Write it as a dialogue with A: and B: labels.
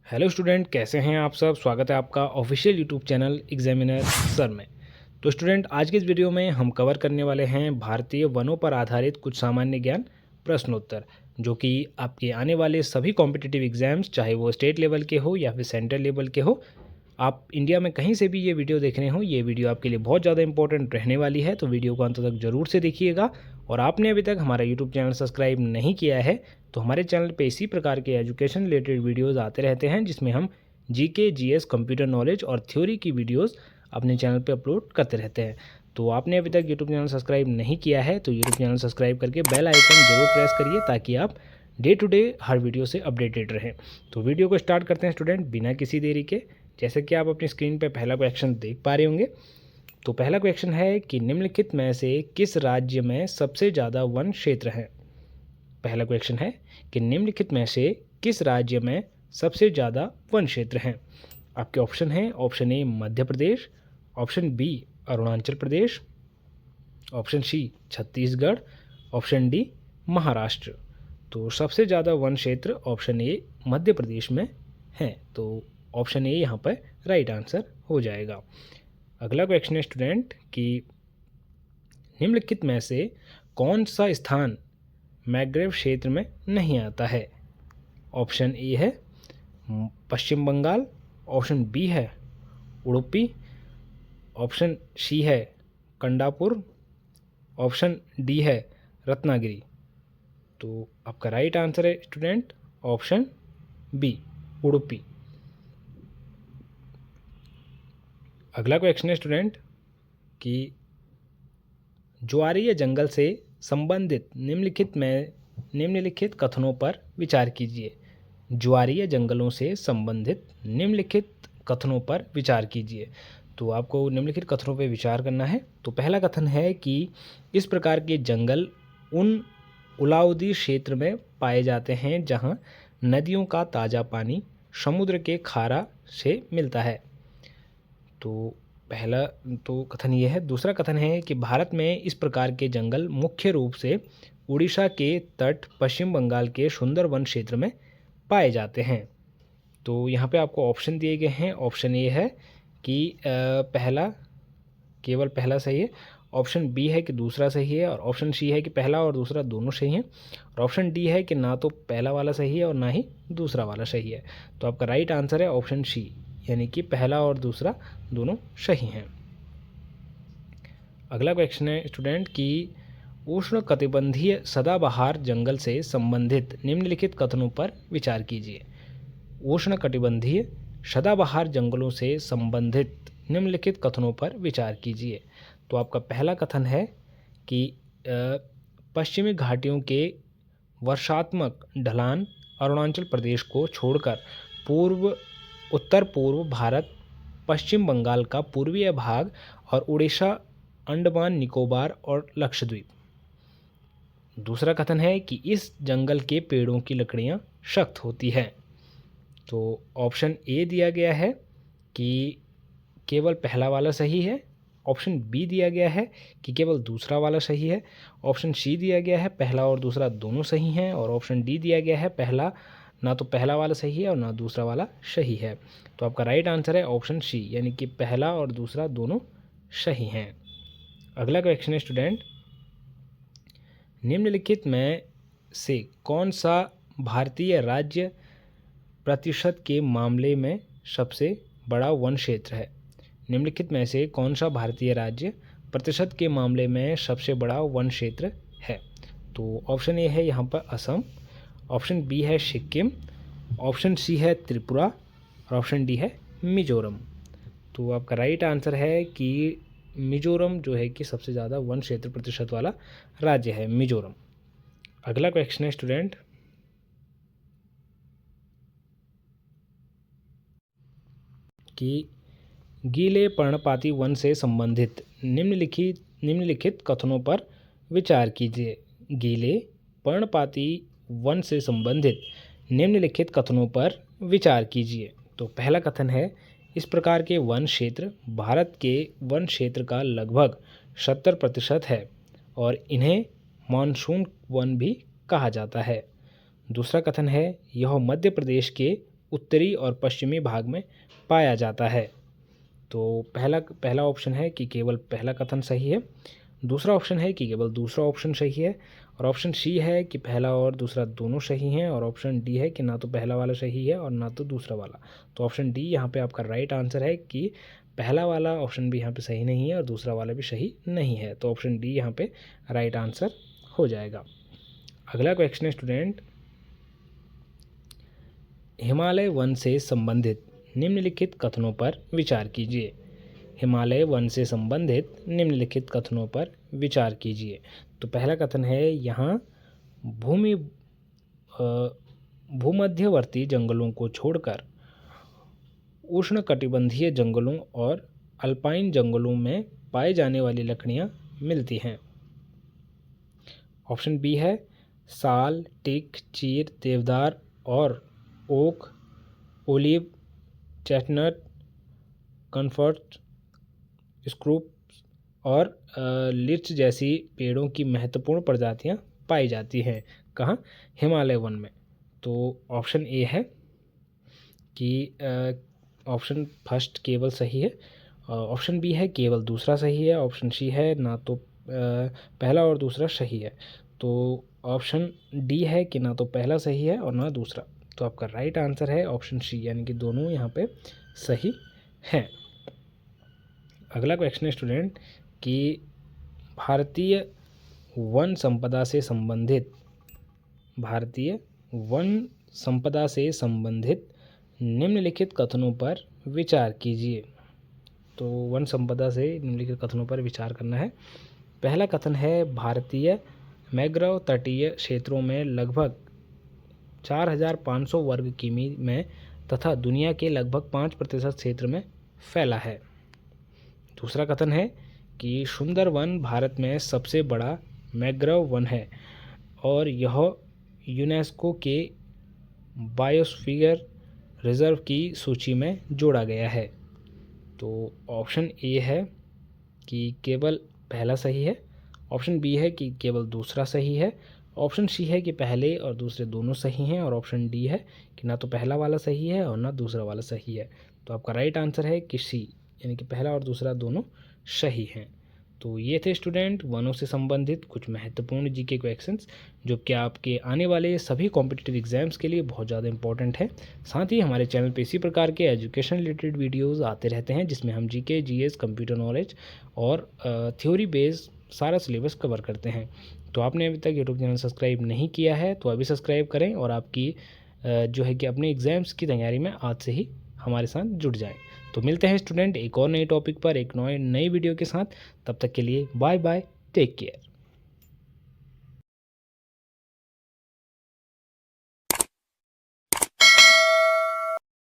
A: Hello student, कैसे हैं आप सब। स्वागत है आपका official YouTube channel examiner sir में। तो स्टूडेंट, आज की इस वीडियो में हम कवर करने वाले हैं भारतीय वनों पर आधारित कुछ सामान्य ज्ञान प्रश्नोत्तर, जो कि आपके आने वाले सभी कॉम्पिटिटिव एग्जाम्स, चाहे वो स्टेट लेवल के हो या फिर सेंट्रल लेवल के हो, आप इंडिया में कहीं से भी ये वीडियो देख रहे हो, ये वीडियो आपके लिए बहुत ज़्यादा इंपॉर्टेंट रहने वाली है। तो वीडियो को अंत तक ज़रूर से देखिएगा। और आपने अभी तक हमारा यूट्यूब चैनल सब्सक्राइब नहीं किया है तो हमारे चैनल पे इसी प्रकार के एजुकेशन रिलेटेड वीडियोज़ आते रहते हैं, जिसमें हम जीके, जीएस, कंप्यूटर नॉलेज और थ्योरी की वीडियोज़ अपने चैनल पे अपलोड करते रहते हैं। तो आपने अभी तक यूट्यूब चैनल सब्सक्राइब नहीं किया है तो यूट्यूब चैनल सब्सक्राइब करके बेल आइकन ज़रूर प्रेस करिए, ताकि आप डे टू डे हर वीडियो से अपडेटेड रहें। तो वीडियो को स्टार्ट करते हैं स्टूडेंट, बिना किसी देरी के। जैसे कि आप अपनी स्क्रीन पर पहला क्वेश्चन देख पा रहे होंगे। तो पहला क्वेश्चन है कि निम्नलिखित में से किस राज्य में सबसे ज़्यादा वन क्षेत्र हैं। पहला क्वेश्चन है कि निम्नलिखित में से किस राज्य में सबसे ज़्यादा वन क्षेत्र हैं। आपके ऑप्शन हैं, option A Madhya Pradesh, option B Arunachal Pradesh, option C Chhattisgarh, option D Maharashtra. तो सबसे ज़्यादा वन क्षेत्र ऑप्शन ए मध्य प्रदेश में है। तो ऑप्शन ए यहाँ पर राइट आंसर हो जाएगा। अगला क्वेश्चन है स्टूडेंट कि निम्नलिखित में से कौन सा स्थान मैग्रेव क्षेत्र में नहीं आता है। ऑप्शन ए है पश्चिम बंगाल, ऑप्शन बी है उडुपी, ऑप्शन सी है कंडापुर, ऑप्शन डी है रत्नागिरी। तो आपका राइट आंसर है स्टूडेंट ऑप्शन बी उडुपी। अगला क्वेश्चन है स्टूडेंट कि ज्वारीय जंगल से संबंधित निम्नलिखित कथनों पर विचार कीजिए। ज्वारीय जंगलों से संबंधित निम्नलिखित कथनों पर विचार कीजिए। तो आपको निम्नलिखित कथनों पर विचार करना है। तो पहला कथन है कि इस प्रकार के जंगल उन उलाउदी क्षेत्र में पाए जाते हैं जहां नदियों का ताज़ा पानी समुद्र के खारा से मिलता है। तो पहला तो कथन ये है। दूसरा कथन है कि भारत में इस प्रकार के जंगल मुख्य रूप से उड़ीसा के तट, पश्चिम बंगाल के सुंदरवन क्षेत्र में पाए जाते हैं। तो यहाँ पे आपको ऑप्शन दिए गए हैं। ऑप्शन ए है कि केवल पहला सही है, ऑप्शन बी है कि दूसरा सही है, और ऑप्शन सी है कि पहला और दूसरा दोनों सही हैं, और ऑप्शन डी है कि ना तो पहला वाला सही है और ना ही दूसरा वाला सही है। तो आपका राइट आंसर है ऑप्शन सी, यानी कि पहला और दूसरा दोनों सही हैं। अगला क्वेश्चन है स्टूडेंट कि उष्णकटिबंधीय सदाबहार जंगल से संबंधित निम्नलिखित कथनों पर विचार कीजिए। उष्णकटिबंधीय सदाबहार जंगलों से संबंधित निम्नलिखित कथनों पर विचार कीजिए। तो आपका पहला कथन है कि पश्चिमी घाटियों के वर्षात्मक ढलान अरुणाचल प्रदेश को छोड़कर उत्तर पूर्व भारत, पश्चिम बंगाल का पूर्वीय भाग और उड़ीसा, अंडमान निकोबार और लक्षद्वीप। दूसरा कथन है कि इस जंगल के पेड़ों की लकड़ियां सख्त होती हैं। तो ऑप्शन ए दिया गया है कि केवल पहला वाला सही है, ऑप्शन बी दिया गया है कि केवल दूसरा वाला सही है, ऑप्शन सी दिया गया है पहला और दूसरा दोनों सही हैं, और ऑप्शन डी दिया गया है ना तो पहला वाला सही है और ना दूसरा वाला सही है। तो आपका राइट आंसर है ऑप्शन सी, यानी कि पहला और दूसरा दोनों सही हैं। अगला क्वेश्चन है स्टूडेंट, निम्नलिखित में से कौन सा भारतीय राज्य प्रतिशत के मामले में सबसे बड़ा वन क्षेत्र है। निम्नलिखित में से कौन सा भारतीय राज्य प्रतिशत के मामले में सबसे बड़ा वन क्षेत्र है। तो ऑप्शन ए है यहाँ पर असम, ऑप्शन बी है सिक्किम, ऑप्शन सी है त्रिपुरा, और ऑप्शन डी है मिजोरम। तो आपका राइट आंसर है कि मिजोरम जो है कि सबसे ज़्यादा वन क्षेत्र प्रतिशत वाला राज्य है, मिजोरम। अगला क्वेश्चन है स्टूडेंट कि गीले पर्णपाती वन से संबंधित निम्नलिखित कथनों पर विचार कीजिए। गीले पर्णपाती वन से संबंधित निम्नलिखित कथनों पर विचार कीजिए। तो पहला कथन है, इस प्रकार के वन क्षेत्र भारत के वन क्षेत्र का लगभग 70% है और इन्हें मानसून वन भी कहा जाता है। दूसरा कथन है, यह मध्य प्रदेश के उत्तरी और पश्चिमी भाग में पाया जाता है। तो पहला ऑप्शन है कि केवल पहला कथन सही है, दूसरा ऑप्शन है कि केवल दूसरा ऑप्शन सही है, और ऑप्शन सी है कि पहला और दूसरा दोनों सही हैं, और ऑप्शन डी है कि ना तो पहला वाला सही है और ना तो दूसरा वाला। तो ऑप्शन डी यहाँ पे आपका राइट आंसर है कि पहला वाला ऑप्शन भी यहाँ पे सही नहीं है और दूसरा वाला भी सही नहीं है। तो ऑप्शन डी यहाँ पे राइट आंसर हो जाएगा। अगला क्वेश्चन है स्टूडेंट, हिमालय वन से संबंधित निम्नलिखित कथनों पर विचार कीजिए। हिमालय वन से संबंधित निम्नलिखित कथनों पर विचार कीजिए। तो पहला कथन है, यहाँ भूमध्यवर्ती जंगलों को छोड़कर उष्णकटिबंधीय जंगलों और अल्पाइन जंगलों में पाए जाने वाली लकड़ियाँ मिलती हैं। ऑप्शन बी है साल, टीक, चीर, देवदार और ओक, ओलिव, चेस्टनट, कम्फर्ट, स्क्रूप और लिच जैसी पेड़ों की महत्वपूर्ण प्रजातियां पाई जाती हैं। कहाँ? हिमालय वन में। तो ऑप्शन ए है कि ऑप्शन फर्स्ट केवल सही है, ऑप्शन बी है केवल दूसरा सही है, ऑप्शन सी है ना तो पहला और दूसरा सही है। तो ऑप्शन डी है कि ना तो पहला सही है और ना दूसरा। तो आपका राइट आंसर है ऑप्शन सी, यानी कि दोनों यहाँ पे सही हैं। अगला क्वेश्चन है स्टूडेंट कि भारतीय वन संपदा से संबंधित निम्नलिखित कथनों पर विचार कीजिए। तो वन संपदा से निम्नलिखित कथनों पर विचार करना है। पहला कथन है, भारतीय मैंग्रोव तटीय क्षेत्रों में लगभग 4500 वर्ग किमी में तथा दुनिया के लगभग 5% क्षेत्र में फैला है। दूसरा कथन है कि सुंदरवन भारत में सबसे बड़ा मैंग्रोव वन है और यह यूनेस्को के बायोस्फीयर रिजर्व की सूची में जोड़ा गया है। तो ऑप्शन ए है कि केवल पहला सही है, ऑप्शन बी है कि केवल दूसरा सही है, ऑप्शन सी है कि पहले और दूसरे दोनों सही हैं, और ऑप्शन डी है कि ना तो पहला वाला सही है और ना दूसरा वाला सही है। तो आपका राइट आंसर है कि सी, यानी कि पहला और दूसरा दोनों सही हैं। तो ये थे स्टूडेंट वनों से संबंधित कुछ महत्वपूर्ण जीके क्वेश्चंस, जो कि आपके आने वाले सभी कॉम्पिटिटिव एग्जाम्स के लिए बहुत ज़्यादा इंपॉर्टेंट है। साथ ही हमारे चैनल पे इसी प्रकार के एजुकेशन रिलेटेड वीडियोस आते रहते हैं, जिसमें हम जीके, जीएस, कंप्यूटर नॉलेज और थ्योरी बेस्ड सारा सिलेबस कवर करते हैं। तो आपने अभी तक यूट्यूब चैनल सब्सक्राइब नहीं किया है तो अभी सब्सक्राइब करें और आपकी जो है कि अपने एग्ज़ाम्स की तैयारी में आज से ही हमारे साथ जुट जाएं। तो मिलते हैं स्टूडेंट एक और नए टॉपिक पर एक नई वीडियो के साथ। तब तक के लिए बाय बाय, टेक केयर।